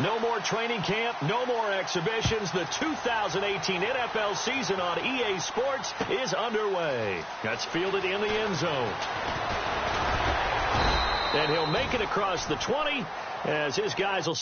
No more training camp, no more exhibitions. The 2018 NFL season on EA Sports is underway. That's fielded in the end zone. And he'll make it across the 20 as his guys will...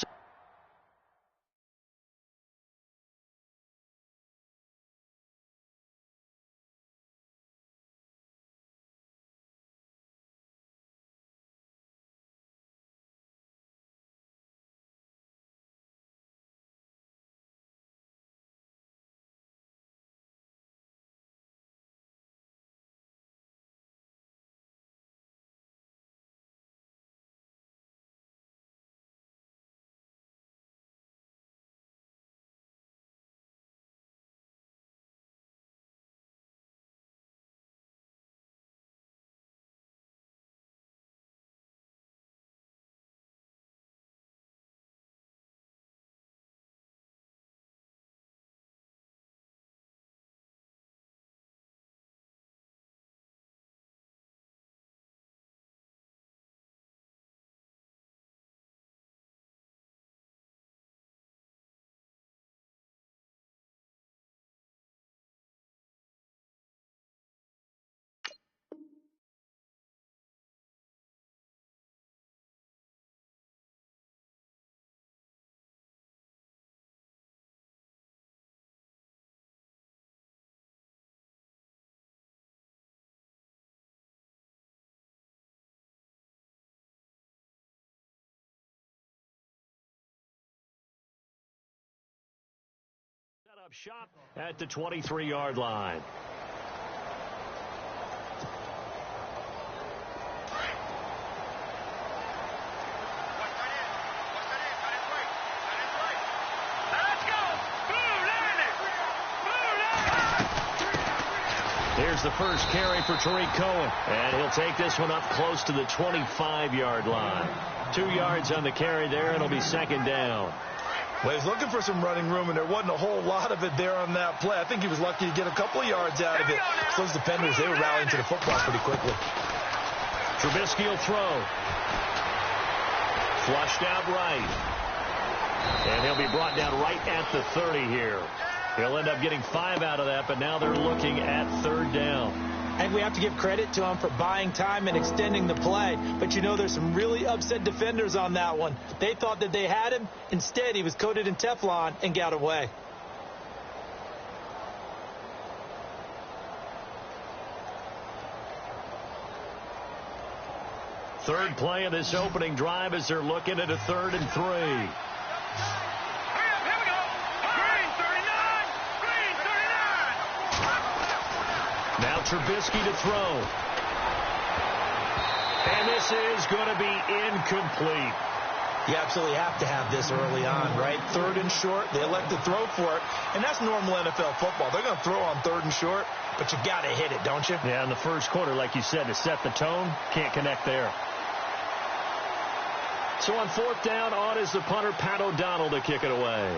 Set up shop at the 23-yard line. Here's the first carry for Tariq Cohen, and he'll take this one up close to the 25-yard line. 2 yards on the carry there, and it'll be second down. Well, he's looking for some running room, and there wasn't a whole lot of it there on that play. I think he was lucky to get a couple of yards out of it. So those defenders, they were rallying to the football pretty quickly. Trubisky will throw. Flushed out right. And he'll be brought down right at the 30 here. He'll end up getting 5 out of that, but now they're looking at third down. And we have to give credit to him for buying time and extending the play. But, you know, there's some really upset defenders on that one. They thought that they had him. Instead, he was coated in Teflon and got away. Third play of this opening drive as they're looking at a 3rd and 3. Now Trubisky to throw. And this is going to be incomplete. You absolutely have to have this early on, right? 3rd and short, they elect to throw for it. And that's normal NFL football. They're going to throw on 3rd and short, but you got to hit it, don't you? Yeah, in the first quarter, like you said, to set the tone, can't connect there. So on 4th down, on is the punter, Pat O'Donnell, to kick it away.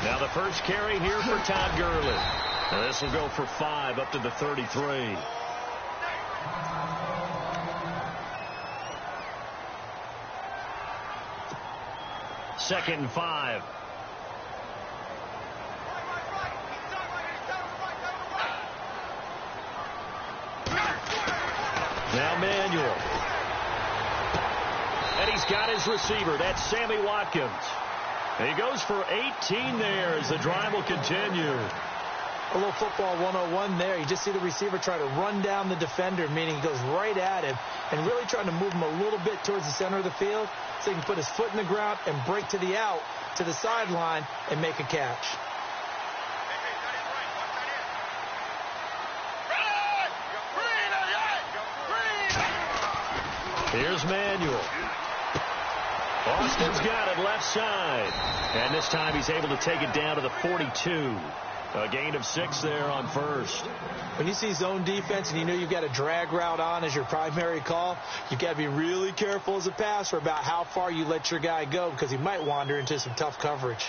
Now the first carry here for Todd Gurley. Now this will go for 5 up to the 33. Second and 5. Now Manuel. And he's got his receiver. That's Sammy Watkins. And he goes for 18 there as the drive will continue. A little football 101 there. You just see the receiver try to run down the defender, meaning he goes right at him and really trying to move him a little bit towards the center of the field so he can put his foot in the ground and break to the out, to the sideline, and make a catch. Here's Manuel. Austin's got it left side. And this time he's able to take it down to the 42. A gain of 6 there on first. When you see zone defense and you know you've got a drag route on as your primary call, you've got to be really careful as a passer about how far you let your guy go because he might wander into some tough coverage.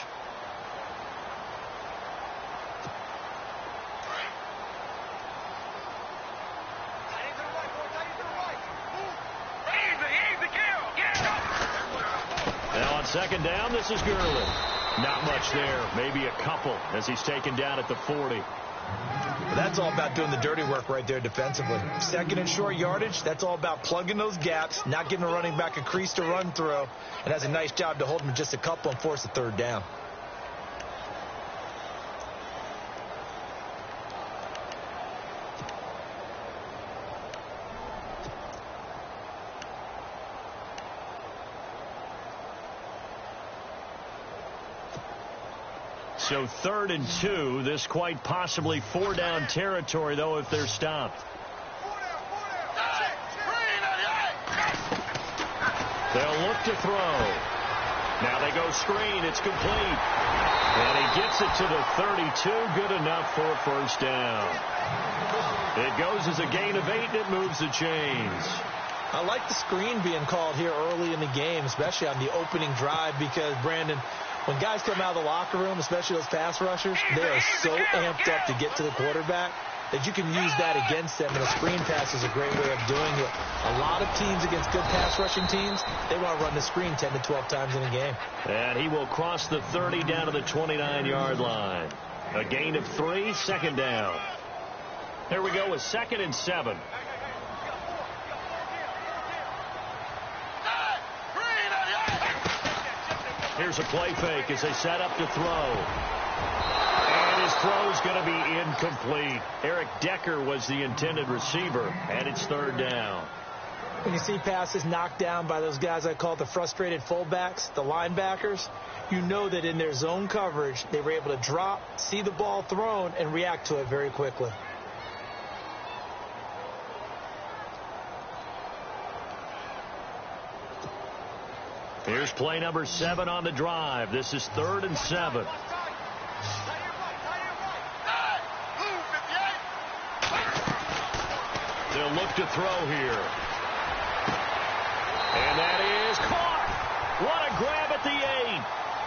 Now on second down, this is Gurley. Not much there, maybe a couple as he's taken down at the 40. That's all about doing the dirty work right there defensively. Second and short yardage, that's all about plugging those gaps, not giving a running back a crease to run through, and has a nice job to hold him just a couple and force a third down. So 3rd and 2, this quite possibly 4-down territory, though, if they're stopped. They'll look to throw. Now they go screen. It's complete. And he gets it to the 32. Good enough for a first down. It goes as a gain of 8, and it moves the chains. I like the screen being called here early in the game, especially on the opening drive, because, Brandon, when guys come out of the locker room, especially those pass rushers, they are so amped up to get to the quarterback that you can use that against them, and a screen pass is a great way of doing it. A lot of teams against good pass rushing teams, they want to run the screen 10 to 12 times in a game. And he will cross the 30 down to the 29-yard line. A gain of 3, second down. Here we go with 2nd and 7. Here's a play fake as they set up to throw. And his throw's going to be incomplete. Eric Decker was the intended receiver, and it's 3rd down. When you see passes knocked down by those guys I call the frustrated fullbacks, the linebackers, you know that in their zone coverage, they were able to drop, see the ball thrown, and react to it very quickly. Here's play number 7 on the drive. This is 3rd and 7. They'll look to throw here. And that is caught. What a grab at the 8.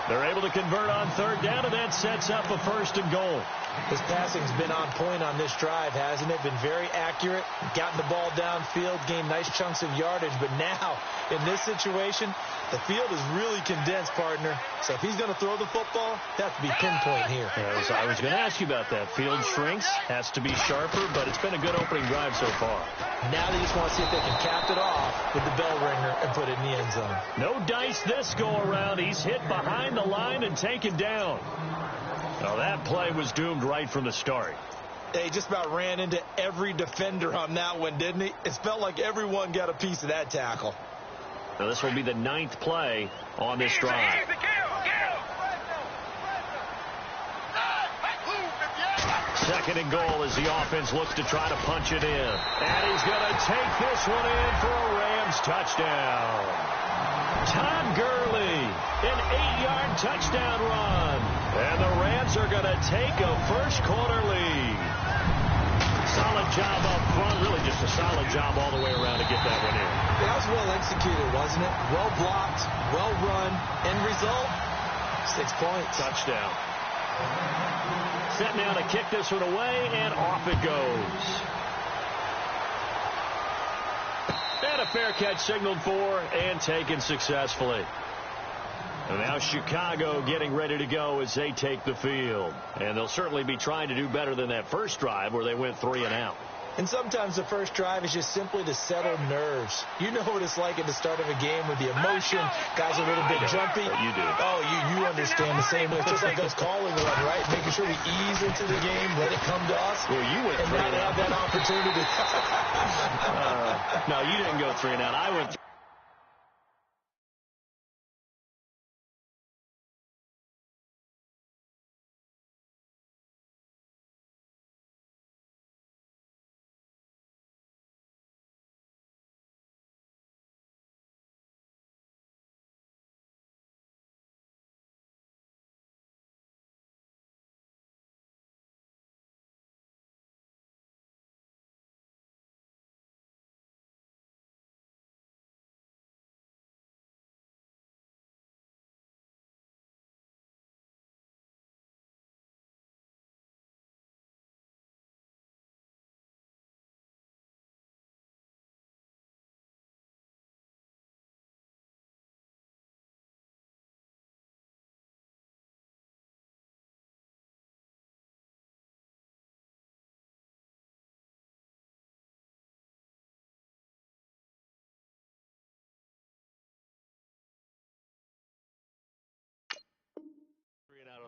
They're able to convert on 3rd down, and that sets up a 1st and goal. His passing's been on point on this drive, hasn't it? Been very accurate, gotten the ball downfield, gained nice chunks of yardage. But now, in this situation, the field is really condensed, partner. So if he's going to throw the football, that has to be pinpoint here. I was going to ask you about that. Field shrinks, has to be sharper, but it's been a good opening drive so far. Now they just want to see if they can cap it off with the bell ringer and put it in the end zone. No dice this go-around. He's hit behind the line and taken down. Now that play was doomed right from the start. He just about ran into every defender on that one, didn't he? It felt like everyone got a piece of that tackle. Now this will be the 9th play on this drive. Second and goal as the offense looks to try to punch it in. And he's going to take this one in for a Rams touchdown. Todd Gurley, an 8-yard touchdown run. And the Rams are going to take a first-quarter lead. Solid job up front. Really just a solid job all the way around to get that one in. That was well executed, wasn't it? Well blocked, well run. End result, 6 points. Touchdown. Set now to kick this one away, and off it goes. And a fair catch signaled for and taken successfully. And now Chicago getting ready to go as they take the field. And they'll certainly be trying to do better than that first drive where they went 3 and out. And sometimes the first drive is just simply to settle nerves. You know what it's like at the start of a game with the emotion. Guys are a little bit jumpy. You do. Oh, you understand the same way. It's just like us calling one, right? Making sure we ease into the game, let it come to us. Well, you went and 3 now and they out. have that opportunity. No, you didn't go 3 and out. I went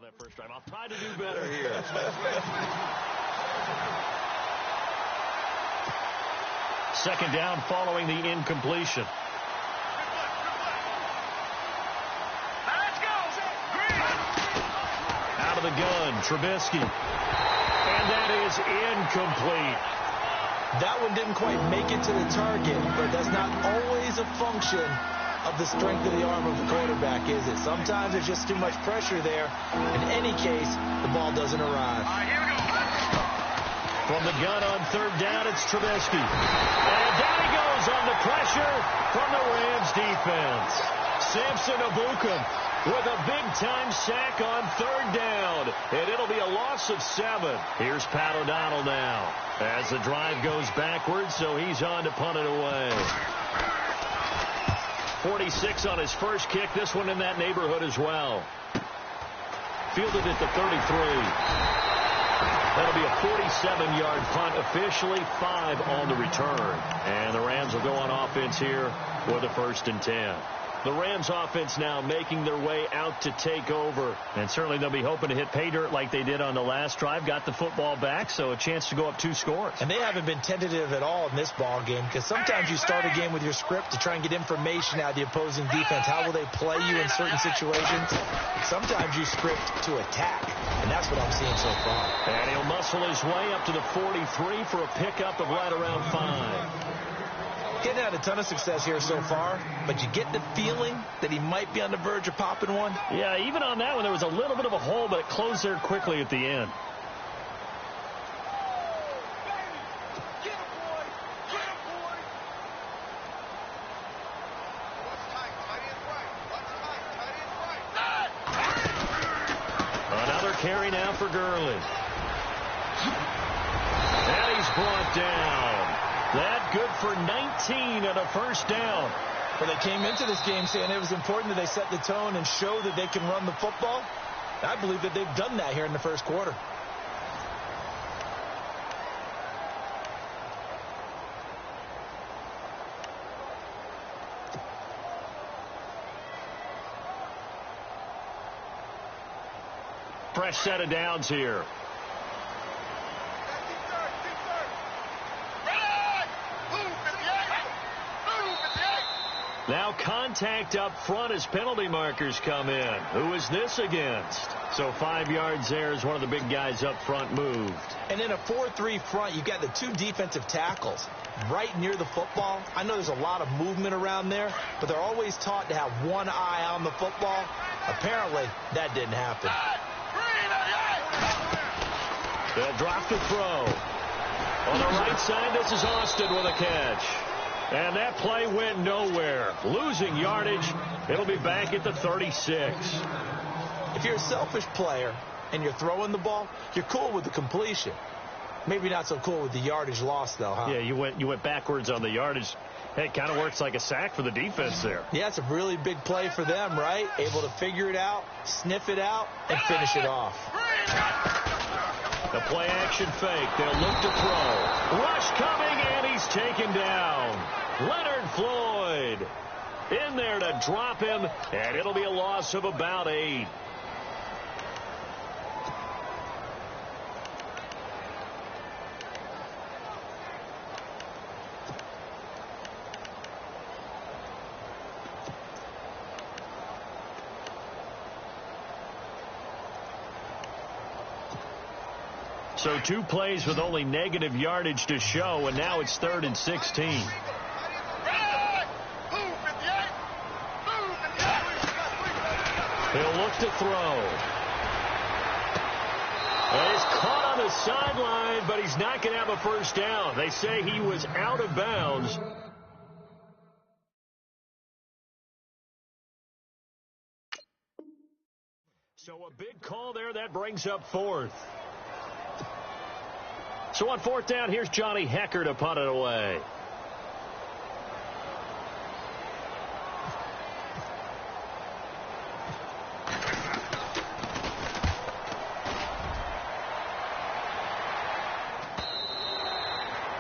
that first drive. I'll try to do better here. Second down following the incompletion. Out of the gun, Trubisky. And that is incomplete. That one didn't quite make it to the target, but that's not always a function of the strength of the arm of the quarterback, is it? Sometimes there's just too much pressure there. In any case, the ball doesn't arrive. All right, here we go. From the gun on third down, it's Trubisky. And down he goes on the pressure from the Rams defense. Samson Ebukam with a big-time sack on third down. And it'll be a loss of 7. Here's Pat O'Donnell now as the drive goes backwards, so he's on to punt it away. 46 on his first kick. This one in that neighborhood as well. Fielded at the 33. That'll be a 47-yard punt, officially 5 on the return. And the Rams will go on offense here with a 1st and 10. The Rams offense now making their way out to take over. And certainly they'll be hoping to hit pay dirt like they did on the last drive. Got the football back, so a chance to go up 2 scores. And they haven't been tentative at all in this ball game, because sometimes you start a game with your script to try and get information out of the opposing defense. How will they play you in certain situations? Sometimes you script to attack, and that's what I'm seeing so far. And he'll muscle his way up to the 43 for a pickup of right around 5. Getting had a ton of success here so far, but you get the feeling that he might be on the verge of popping one. Yeah, even on that one, there was a little bit of a hole, but it closed there quickly at the end. Another carry now for Gurley. And he's brought down. That good for 19 and a 1st down. Well, they came into this game saying it was important that they set the tone and show that they can run the football. I believe that they've done that here in the first quarter. Fresh set of downs here. Now contact up front as penalty markers come in. Who is this against? So 5 yards there as one of the big guys up front moved. And in a 4-3 front, you've got the 2 defensive tackles right near the football. I know there's a lot of movement around there, but they're always taught to have one eye on the football. Apparently, that didn't happen. They'll drop the throw. On the right side, this is Austin with a catch. And that play went nowhere. Losing yardage. It'll be back at the 36. If you're a selfish player and you're throwing the ball, you're cool with the completion. Maybe not so cool with the yardage loss, though, huh? Yeah, you went backwards on the yardage. Hey, it kind of works like a sack for the defense there. Yeah, it's a really big play for them, right? Able to figure it out, sniff it out, and finish it off. The play action fake. They'll look to throw. Rush coming, and he's taken down. Leonard Floyd in there to drop him, and it'll be a loss of about 8. So 2 plays with only negative yardage to show, and now it's 3rd and 16. He'll look to throw. And he's caught on the sideline, but he's not going to have a 1st down. They say he was out of bounds. So a big call there. That brings up 4th. So on 4th down, here's Johnny Hecker to punt it away.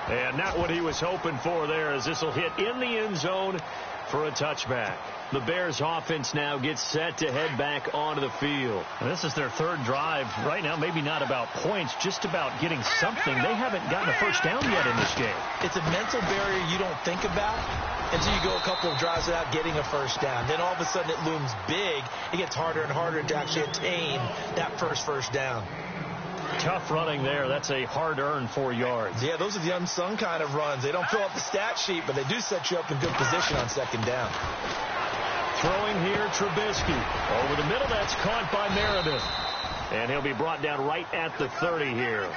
And not what he was hoping for there, as this will hit in the end zone for a touchback. The Bears offense now gets set to head back onto the field. This is their third drive. Right now, maybe not about points, just about getting something. They haven't gotten a first down yet in this game. It's a mental barrier you don't think about until you go a couple of drives without getting a first down. Then all of a sudden it looms big. It gets harder and harder to actually attain that first down. Tough running there. That's a hard-earned 4 yards. Yeah, those are the unsung kind of runs. They don't fill up the stat sheet, but they do set you up in good position on second down. Throwing here, Trubisky. Over the middle, that's caught by Meredith. And he'll be brought down right at the 30 here.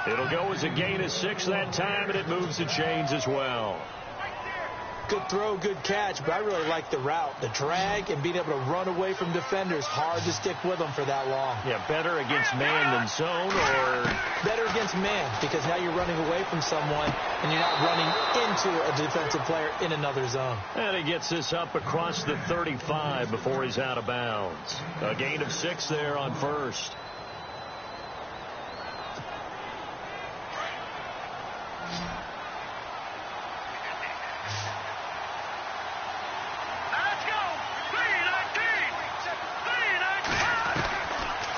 It'll go as a gain of 6 that time, and it moves the chains as well. Good throw, good catch, but I really like the route. The drag and being able to run away from defenders. Hard to stick with them for that long. Yeah, better against man than zone, or better against man, because now you're running away from someone and you're not running into a defensive player in another zone. And he gets this up across the 35 before he's out of bounds. A gain of 6 there on first.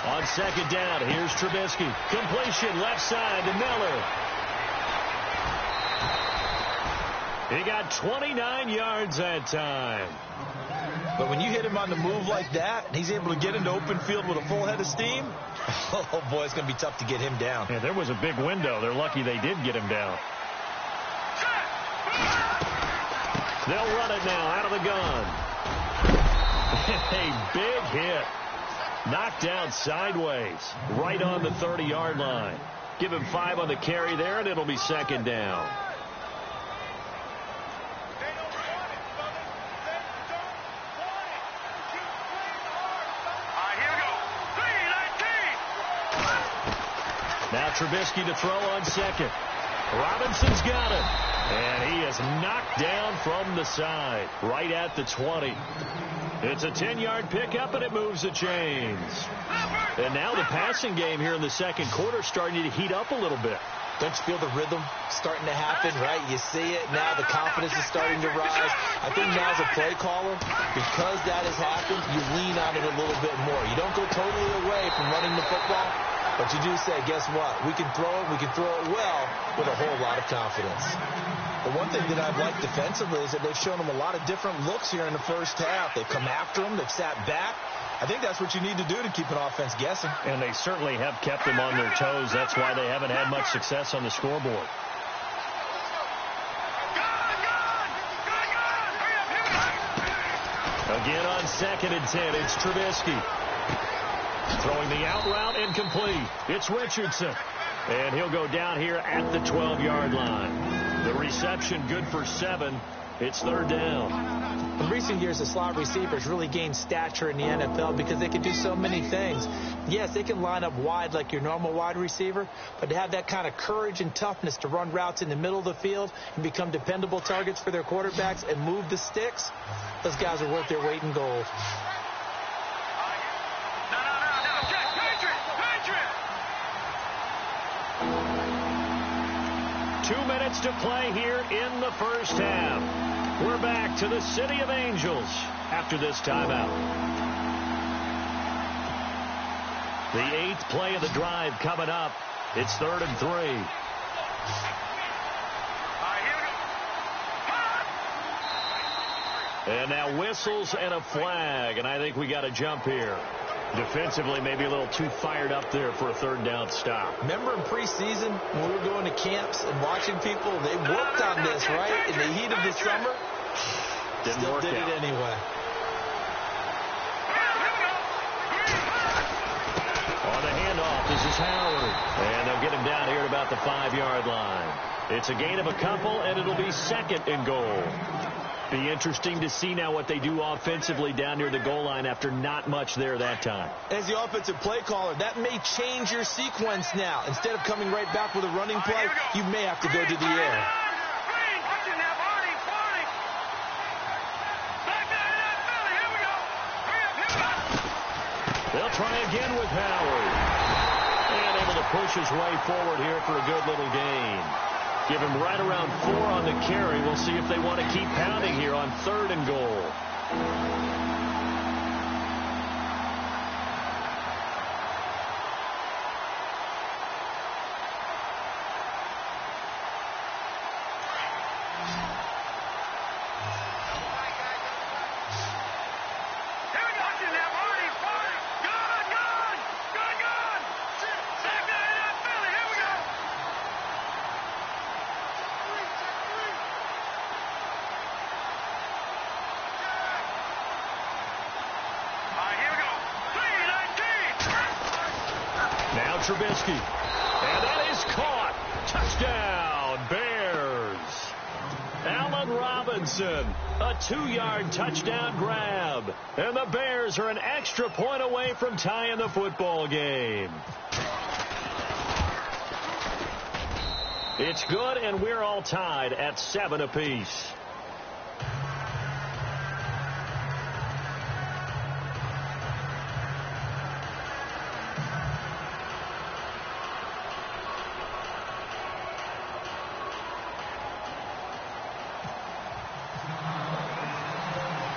On second down, here's Trubisky. Completion left side to Miller. He got 29 yards that time. But when you hit him on the move like that, and he's able to get into open field with a full head of steam, oh boy, it's going to be tough to get him down. Yeah, there was a big window. They're lucky they did get him down. They'll run it now out of the gun. A big hit. Knocked down sideways, right on the 30-yard line. Give him 5 on the carry there, and it'll be second down. Now Trubisky to throw on second. Robinson's got it. And he is knocked down from the side, right at the 20. It's a 10-yard pickup, and it moves the chains. And now the passing game here in the second quarter starting to heat up a little bit. Don't you feel the rhythm starting to happen, right? You see it now. The confidence is starting to rise. I think now as a play caller, because that has happened, you lean on it a little bit more. You don't go totally away from running the football, but you do say, guess what? We can throw it. We can throw it well with a whole lot of confidence. The one thing that I've liked defensively is that they've shown them a lot of different looks here in the first half. They've come after them. They've sat back. I think that's what you need to do to keep an offense guessing. And they certainly have kept them on their toes. That's why they haven't had much success on the scoreboard. Again on second and 10, it's Trubisky. Throwing the out route incomplete. It's Richardson. And he'll go down here at the 12-yard line. The reception good for 7. It's third down. In recent years, the slot receivers really gained stature in the NFL because they can do so many things. Yes, they can line up wide like your normal wide receiver, but to have that kind of courage and toughness to run routes in the middle of the field and become dependable targets for their quarterbacks and move the sticks, those guys are worth their weight in gold. 2 minutes to play here in the first half. We're back to the City of Angels after this timeout. The 8th play of the drive coming up. It's 3rd and 3. And now whistles and a flag, and I think we got a jump here. Defensively, maybe a little too fired up there for a third down stop. Remember in preseason when we were going to camps and watching people, they worked on this, right? In the heat of the summer, Still did it anyway. On the handoff, this is Howard. And they'll get him down here at about the 5-yard line. It's a gain of a couple, and it'll be 2nd and goal. Be interesting to see now what they do offensively down near the goal line after not much there that time. As the offensive play caller, that may change your sequence now. Instead of coming right back with a running play, you may have to go to the air. They'll try again with Howard. And able to push his way forward here for a good little gain. Give him right around 4 on the carry. We'll see if they want to keep pounding here on 3rd and goal. Trubisky, and that is caught. Touchdown, Bears. Allen Robinson, a 2-yard touchdown grab, and the Bears are an extra point away from tying the football game. It's good, and we're all tied at 7 apiece.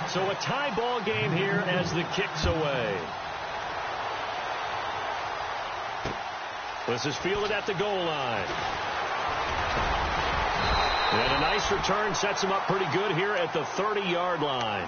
So a tie ball game here as the kick's away. This is fielded at the goal line. And a nice return sets them up pretty good here at the 30-yard line.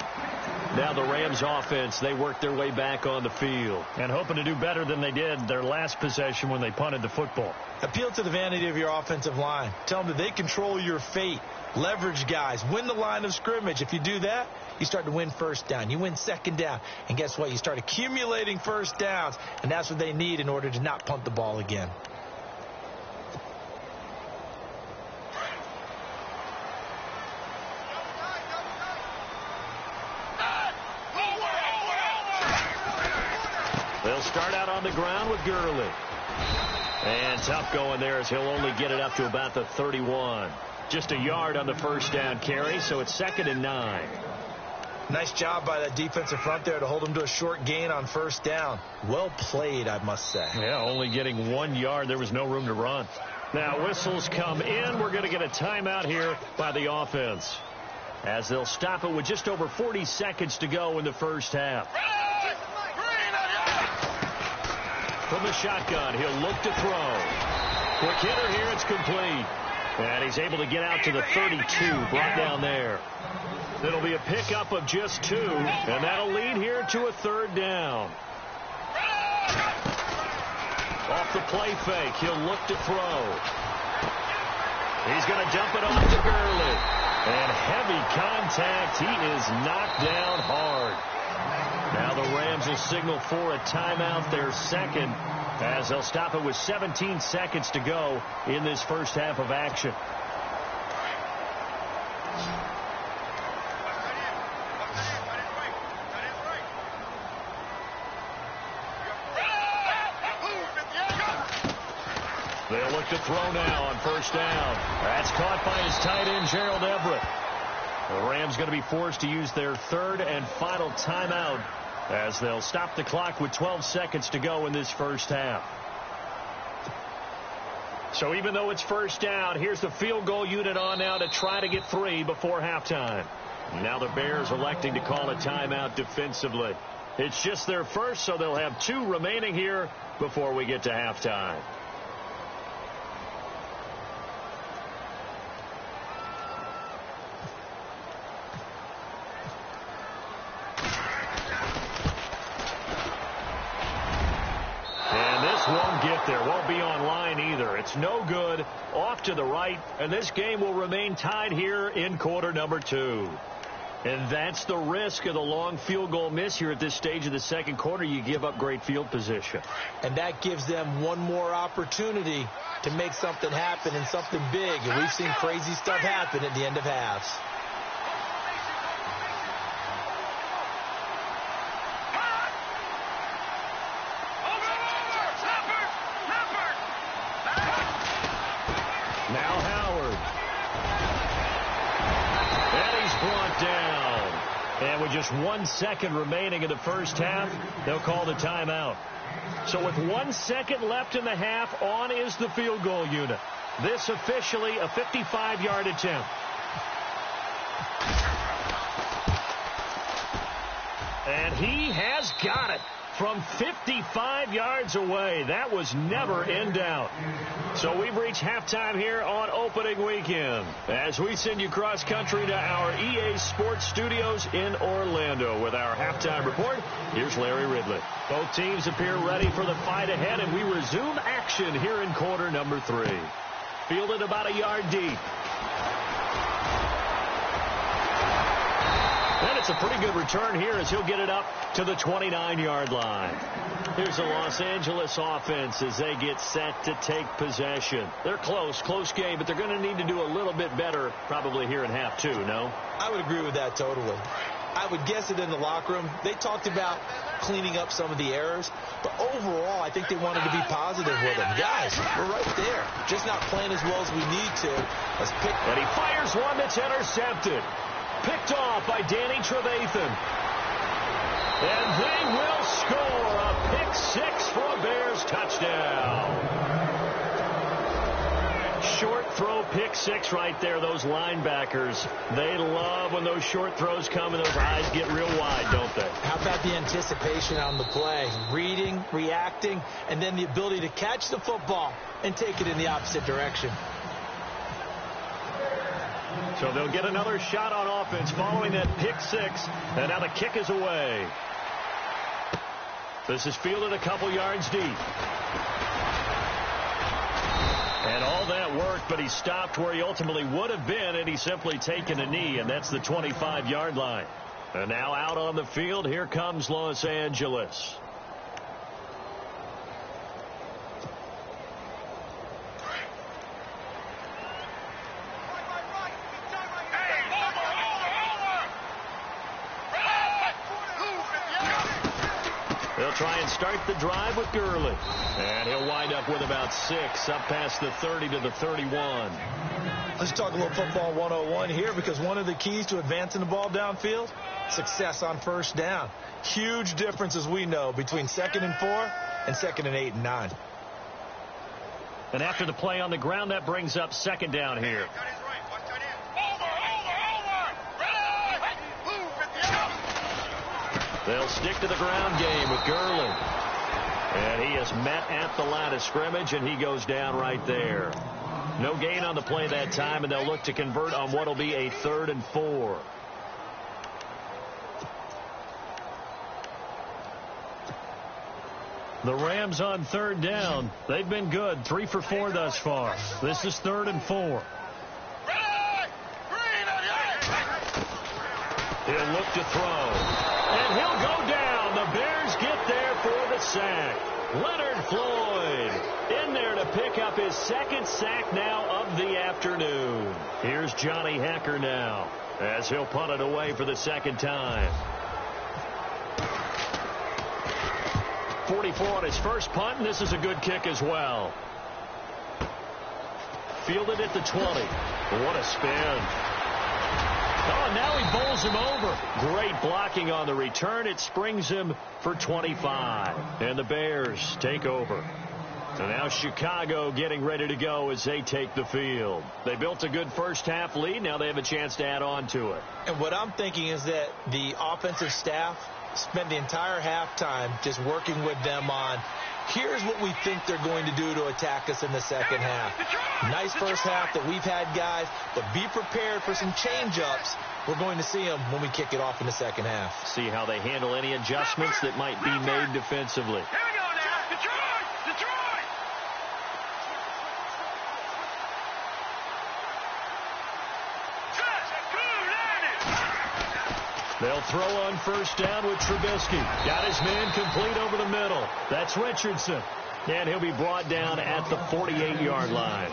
Now the Rams offense, they work their way back on the field. And hoping to do better than they did their last possession when they punted the football. Appeal to the vanity of your offensive line. Tell them that they control your fate. Leverage guys. Win the line of scrimmage. If you do that, you start to win first down. You win second down. And guess what? You start accumulating first downs. And that's what they need in order to not punt the ball again. They'll start out on the ground with Gurley. And tough going there as he'll only get it up to about the 31. Just a yard on the first down carry, so it's 2nd and 9. Nice job by that defensive front there to hold him to a short gain on first down. Well played, I must say. Yeah, only getting 1 yard. There was no room to run. Now whistles come in. We're going to get a timeout here by the offense, as they'll stop it with just over 40 seconds to go in the first half. From the shotgun, he'll look to throw. Quick hitter here, it's complete. And he's able to get out to the 32, brought down there. It'll be a pickup of just 2, and that'll lead here to a 3rd down. Off the play fake, he'll look to throw. He's going to dump it off to Gurley. And heavy contact, he is knocked down hard. Now the Rams will signal for a timeout, their second, as they'll stop it with 17 seconds to go in this first half of action. They'll look to throw now on first down. That's caught by his tight end, Gerald Everett. The Rams going to be forced to use their 3rd and final timeout, as they'll stop the clock with 12 seconds to go in this first half. So even though it's first down, here's the field goal unit on now to try to get 3 before halftime. Now the Bears electing to call a timeout defensively. It's just their first, so they'll have 2 remaining here before we get to halftime. Won't get there. Won't be online either. It's no good. Off to the right. And this game will remain tied here in quarter number 2. And that's the risk of the long field goal miss here at this stage of the second quarter. You give up great field position. And that gives them one more opportunity to make something happen and something big. And we've seen crazy stuff happen at the end of halves. And with just 1 second remaining in the first half, they'll call the timeout. So with 1 second left in the half, on is the field goal unit. This officially a 55-yard attempt. And he has got it from 55 yards away. That was never in doubt. So we've reached halftime here on opening weekend as we send you cross-country to our EA Sports Studios in Orlando with our halftime report. Here's Larry Ridley. Both teams appear ready for the fight ahead, and we resume action here in quarter number 3. Fielded about a yard deep. And it's a pretty good return here as he'll get it up to the 29-yard line. Here's the Los Angeles offense as they get set to take possession. They're close game, but they're going to need to do a little bit better probably here in half 2, no? I would agree with that totally. I would guess it in the locker room. They talked about cleaning up some of the errors, but overall, I think they wanted to be positive with them. Guys, we're right there. Just not playing as well as we need to. And he fires one that's intercepted. Picked off by Danny Trevathan. And they will score a pick 6 for a Bears touchdown. Short throw pick 6 right there. Those linebackers, they love when those short throws come and those eyes get real wide, don't they? How about the anticipation on the play? Reading, reacting, and then the ability to catch the football and take it in the opposite direction. So they'll get another shot on offense following that pick 6. And now the kick is away. This is fielded a couple yards deep. And all that worked, but he stopped where he ultimately would have been, and he's simply taken a knee, and that's the 25-yard line. And now out on the field, here comes Los Angeles. They'll try and start the drive with Gurley. And he'll wind up with about 6 up past the 30 to the 31. Let's talk a little football 101 here, because one of the keys to advancing the ball downfield, success on first down. Huge difference, as we know, between 2nd and 4 and 2nd and 8 and 9. And after the play on the ground, that brings up 2nd down here. They'll stick to the ground game with Gurley. And he is met at the line of scrimmage, and he goes down right there. No gain on the play that time, and they'll look to convert on what will be a 3rd and 4. The Rams on 3rd down. They've been good, 3 for 4 thus far. This is 3rd and 4. He'll look to throw. And he'll go down. The Bears get there for the sack. Leonard Floyd in there to pick up his 2nd sack now of the afternoon. Here's Johnny Hecker now as he'll punt it away for the 2nd time. 44 on his first punt, and this is a good kick as well. Fielded at the 20. What a spin. Oh, now he bowls him over. Great blocking on the return. It springs him for 25. And the Bears take over. So now Chicago getting ready to go as they take the field. They built a good first half lead. Now they have a chance to add on to it. And what I'm thinking is that the offensive staff spent the entire halftime just working with them on, here's what we think they're going to do to attack us in the second half. Nice first half that we've had, guys, but be prepared for some change-ups. We're going to see them when we kick it off in the second half. See how they handle any adjustments that might be made defensively. Here we go now. Detroit! They'll throw on first down with Trubisky. Got his man complete over the middle. That's Richardson. And he'll be brought down at the 48-yard line.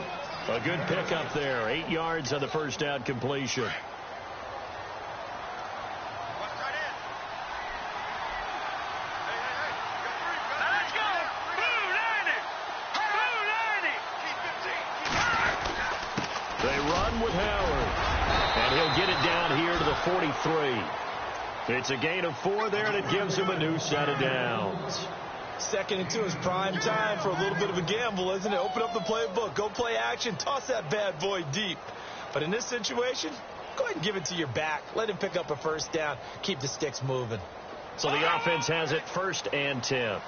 A good pickup there. 8 yards on the first down completion. They run with Howard. And he'll get it down here to the 43. It's a gain of 4 there, and it gives him a new set of downs. Second and 2 is prime time for a little bit of a gamble, isn't it? Open up the playbook, go play action, toss that bad boy deep. But in this situation, go ahead and give it to your back. Let him pick up a first down. Keep the sticks moving. So the offense has it 1st and 10.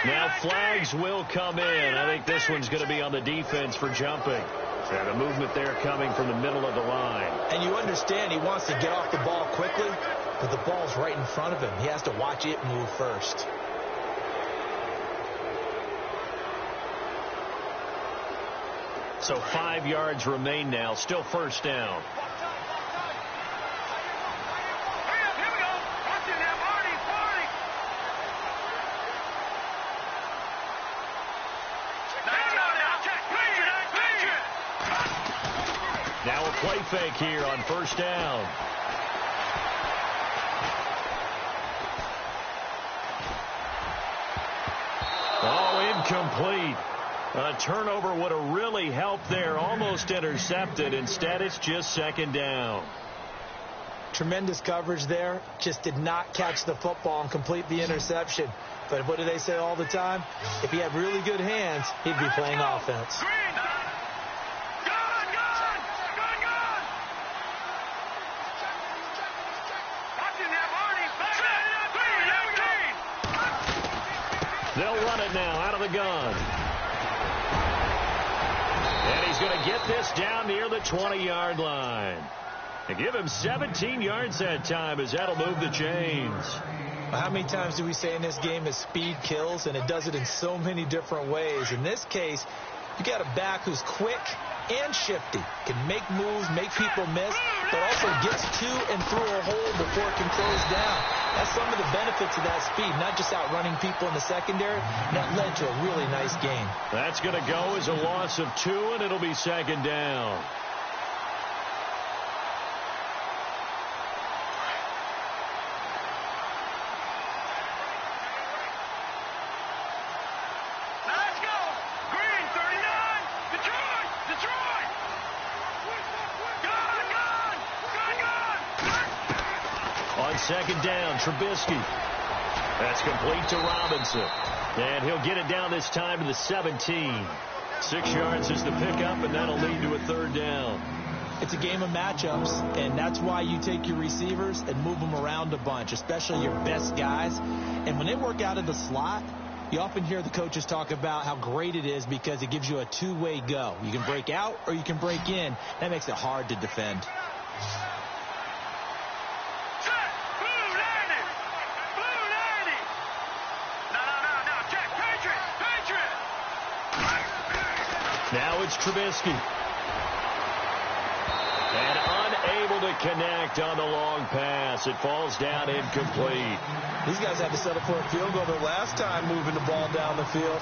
Now flags will come in. I think this one's going to be on the defense for jumping. And a movement there coming from the middle of the line. And you understand he wants to get off the ball quickly, but the ball's right in front of him. He has to watch it move first. So 5 yards remain now. Still 1st down. Now a play fake here on 1st down. Oh, incomplete. A turnover would have really helped there. Almost intercepted. Instead, it's just 2nd down. Tremendous coverage there. Just did not catch the football and complete the interception. But what do they say all the time? If he had really good hands, he'd be playing offense. They'll run it now out of the gun. And he's going to get this down near the 20-yard line. And give him 17 yards that time as that'll move the chains. How many times do we say in this game is speed kills, and it does it in so many different ways. In this case, you got a back who's quick and shifty, can make moves, make people miss, but also gets to and through a hole before it can close down. That's some of the benefits of that speed, not just outrunning people in the secondary. And that led to a really nice game. That's going to go as a loss of 2, and it'll be 2nd down. On 2nd down, Trubisky. That's complete to Robinson. And he'll get it down this time to the 17. 6 yards is the pickup, and that'll lead to a 3rd down. It's a game of matchups, and that's why you take your receivers and move them around a bunch, especially your best guys. And when they work out of the slot, you often hear the coaches talk about how great it is because it gives you a two-way go. You can break out or you can break in. That makes it hard to defend. Now it's Trubisky. And unable to connect on the long pass. It falls down incomplete. These guys had to settle for a field goal their last time moving the ball down the field.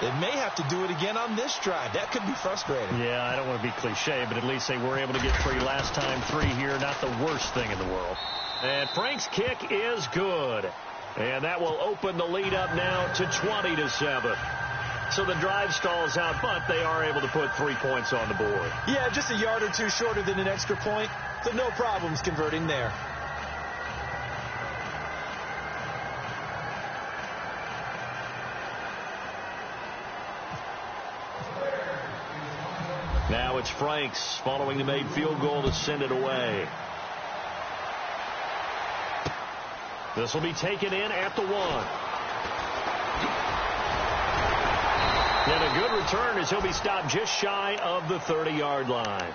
They may have to do it again on this drive. That could be frustrating. Yeah, I don't want to be cliche, but at least they were able to get 3 last time. 3 here, not the worst thing in the world. And Frank's kick is good. And that will open the lead up now to 20-7. So the drive stalls out, but they are able to put 3 points on the board. Yeah, just a yard or two shorter than an extra point, so no problems converting there. Now it's Franks following the made field goal to send it away. This will be taken in at the 1. And a good return as he'll be stopped just shy of the 30-yard line.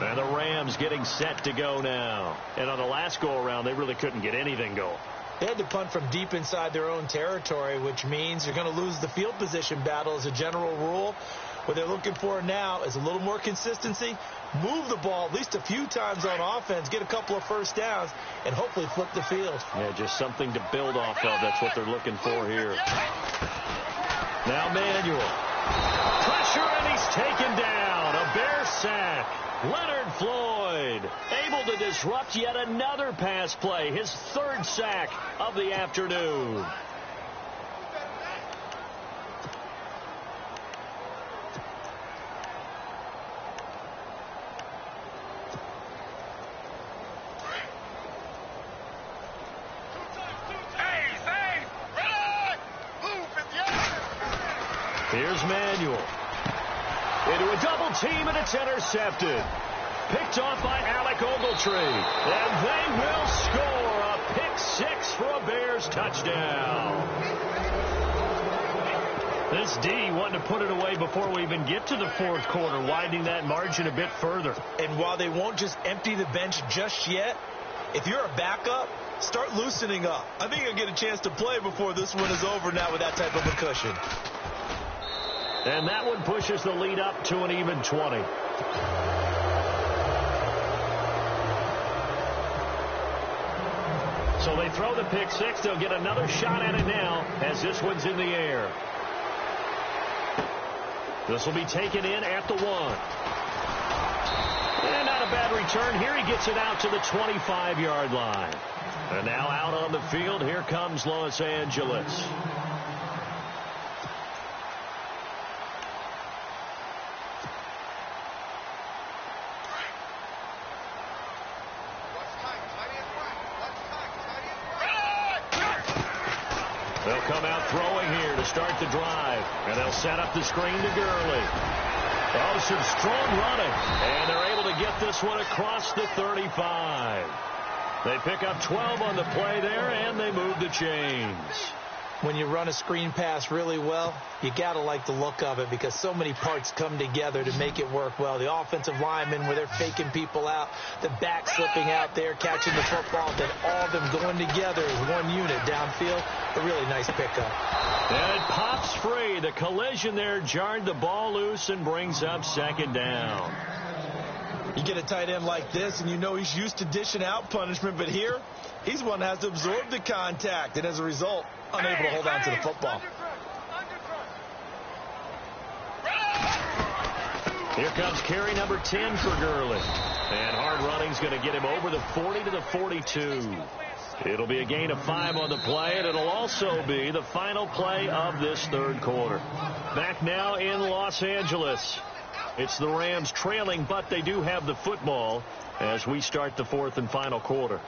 And the Rams getting set to go now. And on the last go-around, they really couldn't get anything going. They had to punt from deep inside their own territory, which means you're going to lose the field position battle as a general rule. What they're looking for now is a little more consistency, move the ball at least a few times on offense, get a couple of first downs, and hopefully flip the field. Yeah, just something to build off of. That's what they're looking for here. Now Manuel. Pressure, and he's taken down. A Bear sack. Leonard Floyd able to disrupt yet another pass play. His 3rd sack of the afternoon. Here's Manuel. Into a double team, and it's intercepted. Picked off by Alec Ogletree. And they will score a pick six for a Bears touchdown. This D wanting to put it away before we even get to the fourth quarter, widening that margin a bit further. And while they won't just empty the bench just yet, if you're a backup, start loosening up. I think you'll get a chance to play before this one is over now with that type of a cushion. And that one pushes the lead up to an even 20. So they throw the pick six. They'll get another shot at it now as this one's in the air. This will be taken in at the 1. And not a bad return here. He gets it out to the 25-yard line. And now out on the field, here comes Los Angeles. They'll come out throwing here to start the drive. And they'll set up the screen to Gurley. Oh, some strong running. And they're able to get this one across the 35. They pick up 12 on the play there, and they move the chains. When you run a screen pass really well, you got to like the look of it because so many parts come together to make it work well. The offensive linemen, where they're faking people out, the back slipping out there, catching the football, then all of them going together as one unit downfield. A really nice pickup. And it pops free. The collision there jarred the ball loose and brings up second down. You get a tight end like this, and you know he's used to dishing out punishment, but here, he's one that has to absorb the contact, and as a result, unable to hold on to the football. Here comes carry number 10 for Gurley. And hard running's going to get him over the 40 to the 42. It'll be a gain of 5 on the play, and it'll also be the final play of this third quarter. Back now in Los Angeles. It's the Rams trailing, but they do have the football as we start the fourth and final quarter.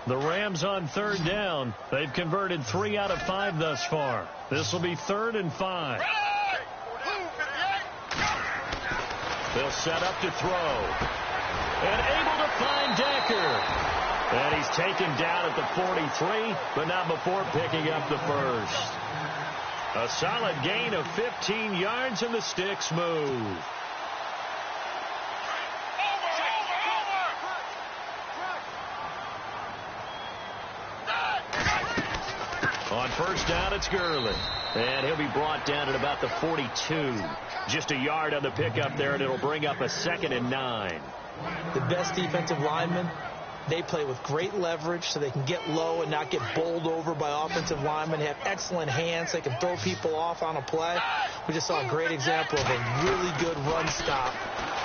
The Rams on third down. They've converted 3 out of 5 thus far. This will be 3rd and 5. They'll set up to throw. And able to find Decker. And he's taken down at the 43, but not before picking up the first. A solid gain of 15 yards, and the sticks move. On first down, it's Gurley. And he'll be brought down at about the 42. Just a yard on the pickup there, and it'll bring up a 2nd and 9. The best defensive linemen, they play with great leverage so they can get low and not get bowled over by offensive linemen. They have excellent hands. They can throw people off on a play. We just saw a great example of a really good run stop.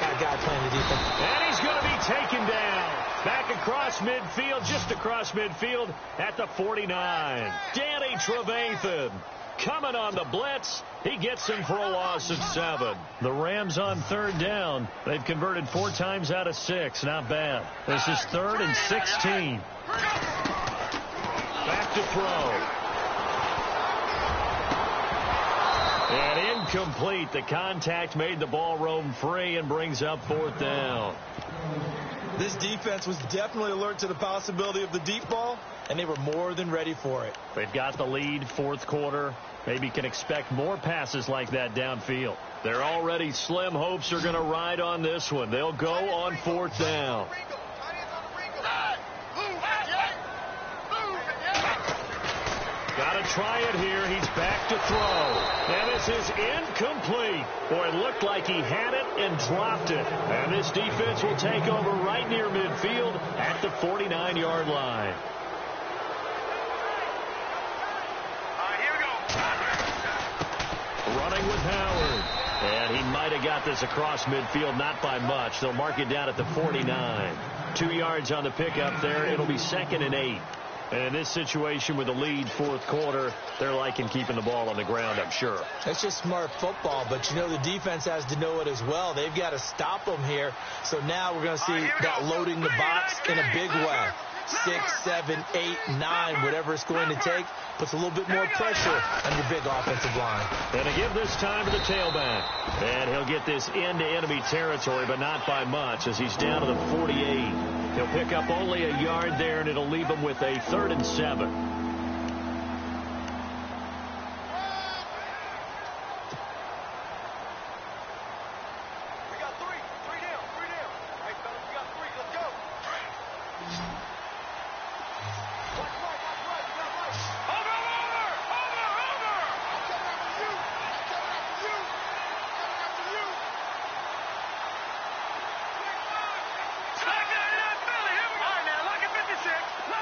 That guy playing the defense. And he's going to be taken down. Back across midfield, just across midfield at the 49. Danny Trevathan coming on the blitz. He gets him for a loss of 7. The Rams on third down. They've converted 4 times out of 6. Not bad. This is 3rd and 16. Back to throw. And incomplete. The contact made the ball roam free and brings up 4th down. This defense was definitely alert to the possibility of the deep ball, and they were more than ready for it. They've got the lead, fourth quarter. Maybe can expect more passes like that downfield. Their already slim hopes are going to ride on this one. They'll go on 4th down. Got to try it here. He's back to throw. And this is incomplete. Boy, it looked like he had it and dropped it. And this defense will take over right near midfield at the 49-yard line. Running with Howard. And he might have got this across midfield, not by much. They'll mark it down at the 49. 2 yards on the pickup there. It'll be 2nd and 8. And in this situation with the lead, fourth quarter, they're liking keeping the ball on the ground, I'm sure. That's just smart football, but you know the defense has to know it as well. They've got to stop them here. So now we're going to see that loading the box in a big way. 6, 7, 8, 9, whatever it's going to take. Puts a little bit more pressure on your big offensive line. And to give this time to the tailback. And he'll get this into enemy territory, but not by much, as he's down to the 48. He'll pick up only a yard there, and it'll leave him with a 3rd and 7.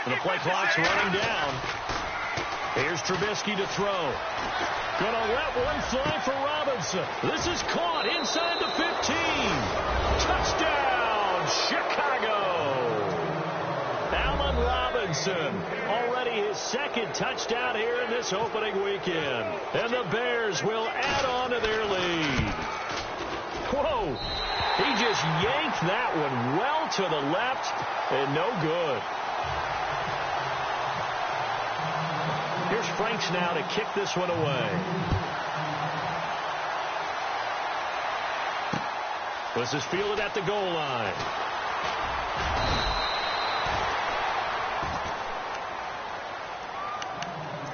The play clock's running down. Here's Trubisky to throw. Gonna let one fly for Robinson. This is caught inside the 15. Touchdown, Chicago. Allen Robinson, already his 2nd touchdown here in this opening weekend. And the Bears will add on to their lead. Whoa, he just yanked that one well to the left and no good. Here's Franks now to kick this one away. This is fielded at the goal line.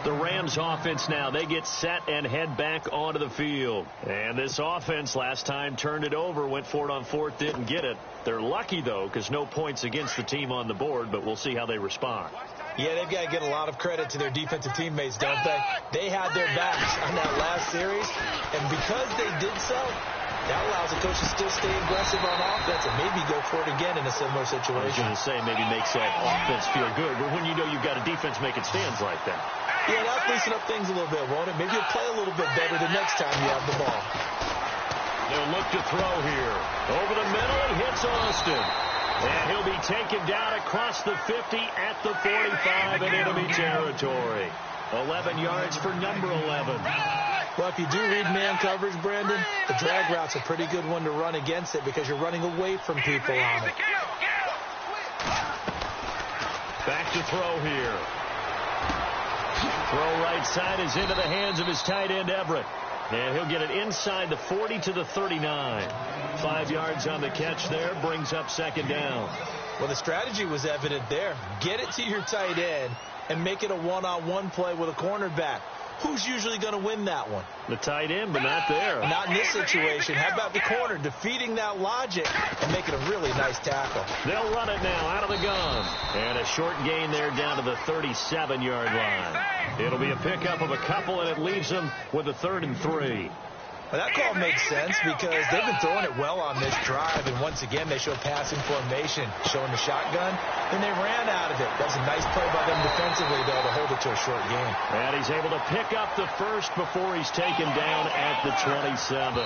The Rams offense now, they get set and head back onto the field. And this offense last time turned it over, went for it on 4th, didn't get it. They're lucky, though, because no points against the team on the board, but we'll see how they respond. Yeah, they've got to get a lot of credit to their defensive teammates, don't they? They had their backs on that last series, and because they did so, that allows the coach to still stay aggressive on offense and maybe go for it again in a similar situation. I was going to say maybe makes that offense feel good, but when you know you've got a defense making stands like that. Yeah, that'll loosen up things a little bit, won't it? Maybe you'll play a little bit better the next time you have the ball. They'll look to throw here. Over the middle, he hits Austin. And he'll be taken down across the 50 at the 45 in enemy territory. 11 yards for number 11. Well, if you do read man coverage, Brandon, the drag route's a pretty good one to run against it because you're running away from people on it. Back to throw here. Throw right side is into the hands of his tight end, Everett. And he'll get it inside the 40 to the 39. 5 yards on the catch there, brings up 2nd down. Well, the strategy was evident there. Get it to your tight end and make it a one-on-one play with a cornerback. Who's usually going to win that one? The tight end, but not there. Not in this situation. How about the corner defeating that logic and making a really nice tackle? They'll run it now out of the gun. And a short gain there down to the 37-yard line. It'll be a pickup of a couple, and it leaves them with a 3rd and 3. Well, that call makes sense because they've been throwing it well on this drive, and once again they show passing formation, showing the shotgun, and they ran out of it. That's a nice play by them defensively, though, to hold it to a short game. And he's able to pick up the first before he's taken down at the 27.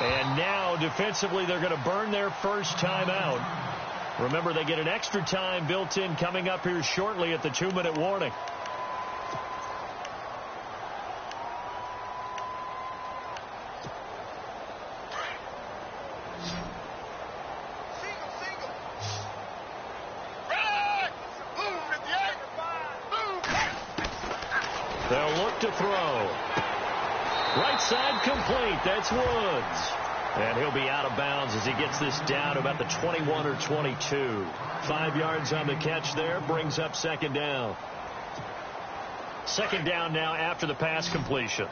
And now, defensively, they're going to burn their first timeout. Remember, they get an extra time built in coming up here shortly at the 2-minute warning. They'll look to throw. Right side complete. That's Woods. And he'll be out of bounds as he gets this down to about the 21 or 22. 5 yards on the catch there. Brings up 2nd down. 2nd down now after the pass completion.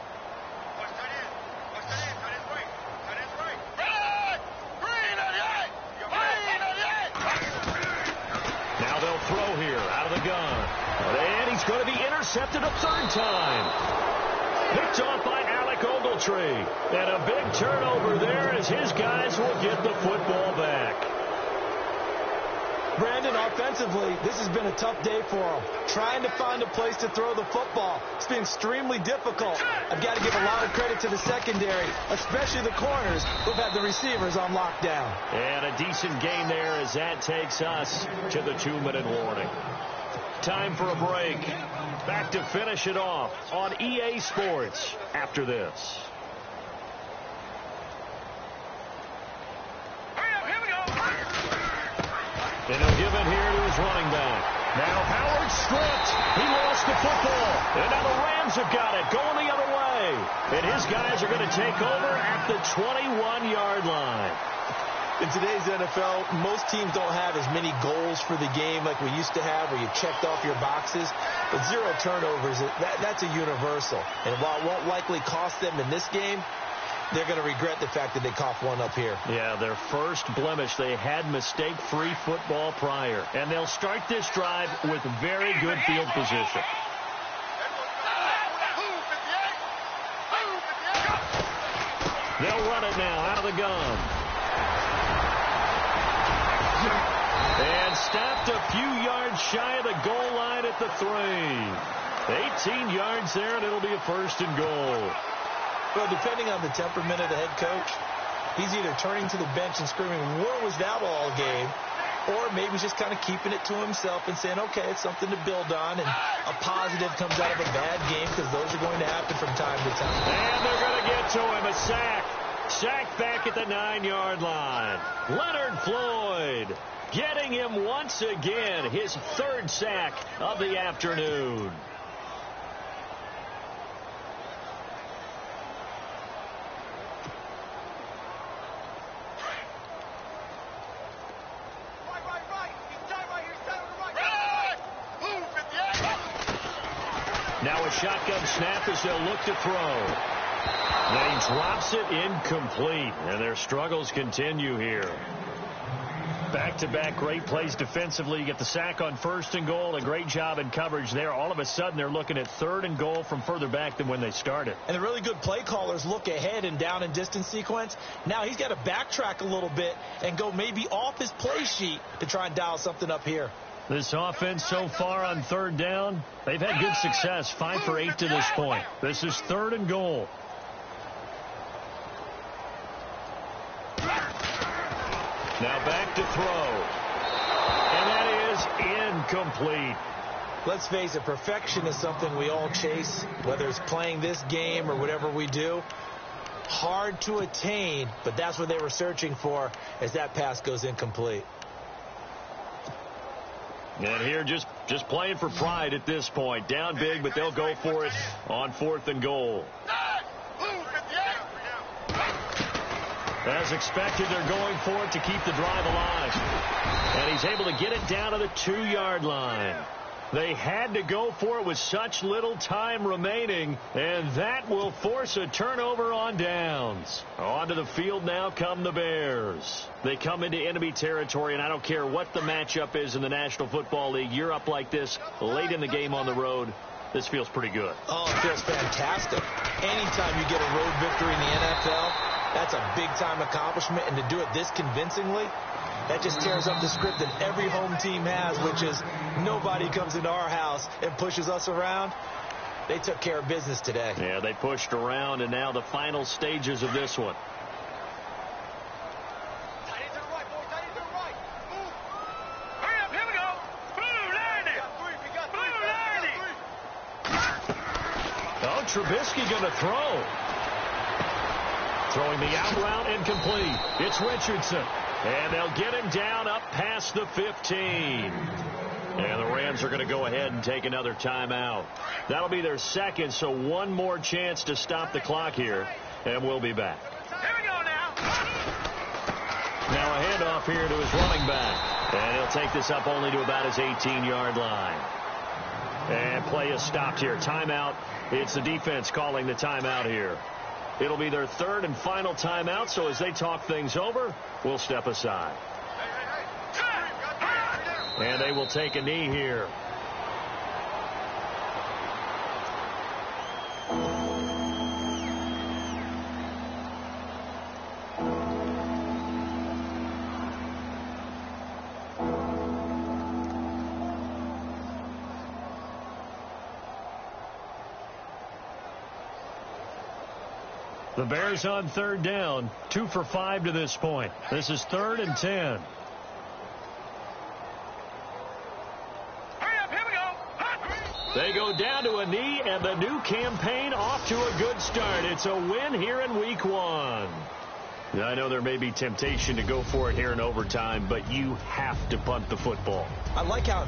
Now they'll throw here out of the gun. And he's going to be intercepted a 3rd time. Picked off by Alec Ogletree. And a big turnover there as his guys will get the football back. Brandon, offensively, this has been a tough day for them. Trying to find a place to throw the football. It's been extremely difficult. I've got to give a lot of credit to the secondary, especially the corners who've had the receivers on lockdown. And a decent gain there as that takes us to the 2-minute warning. Time for a break. Back to finish it off on EA Sports after this. And he'll give it here to his running back. Now Howard stripped. He lost the football. And now the Rams have got it, going the other way. And his guys are going to take over at the 21-yard line. In today's NFL, most teams don't have as many goals for the game like we used to have, where you checked off your boxes. But 0 turnovers, that's a universal. And while it won't likely cost them in this game, they're going to regret the fact that they coughed one up here. Yeah, their first blemish. They had mistake-free football prior. And they'll start this drive with very good field position. They'll run it now out of the gun. And stopped a few yards shy of the goal line at the 3. 18 yards there, and it'll be a 1st and goal. Well, depending on the temperament of the head coach, he's either turning to the bench and screaming, "Where was that all game?" Or maybe he's just kind of keeping it to himself and saying, okay, it's something to build on, and a positive comes out of a bad game, because those are going to happen from time to time. And they're going to get to him. A sack. Sack back at the 9-yard line. Leonard Floyd getting him once again, his 3rd sack of the afternoon. Now a shotgun snap as they'll look to throw. Then he drops it incomplete, and their struggles continue here. Back-to-back great plays defensively. You get the sack on 1st and goal. A great job in coverage there. All of a sudden, they're looking at 3rd and goal from further back than when they started. And the really good play callers look ahead and down and distance sequence. Now he's got to backtrack a little bit and go maybe off his play sheet to try and dial something up here. This offense so far on 3rd down, they've had good success. 5 for 8 to this point. This is 3rd and goal. Now back to throw. And that is incomplete. Let's face it, perfection is something we all chase, whether it's playing this game or whatever we do. Hard to attain, but that's what they were searching for as that pass goes incomplete. And here just playing for pride at this point. Down big, but they'll go for it on 4th and goal. As expected, they're going for it to keep the drive alive. And he's able to get it down to the 2-yard line. They had to go for it with such little time remaining, and that will force a turnover on downs. Onto the field now come the Bears. They come into enemy territory, and I don't care what the matchup is in the National Football League. You're up like this late in the game on the road. This feels pretty good. Oh, it feels fantastic. Anytime you get a road victory in the NFL, that's a big-time accomplishment, and to do it this convincingly, that just tears up the script that every home team has, which is nobody comes into our house and pushes us around. They took care of business today. Yeah, they pushed around, and now the final stages of this one. Hurry up, here we go. Blue 90. Oh, Trubisky going to throw. Throwing the out route incomplete. It's Richardson. And they'll get him down up past the 15. And the Rams are going to go ahead and take another timeout. That'll be their 2nd, so one more chance to stop the clock here. And we'll be back. Here we go now. Now a handoff here to his running back. And he'll take this up only to about his 18-yard line. And play is stopped here. Timeout. It's the defense calling the timeout here. It'll be their 3rd and final timeout, so as they talk things over, we'll step aside. And they will take a knee here. The Bears on 3rd down, 2 for 5 to this point. This is 3rd and 10. Hurry up, here we go. They go down to a knee, and the new campaign off to a good start. It's a win here in week 1. I know there may be temptation to go for it here in overtime, but you have to punt the football. I like how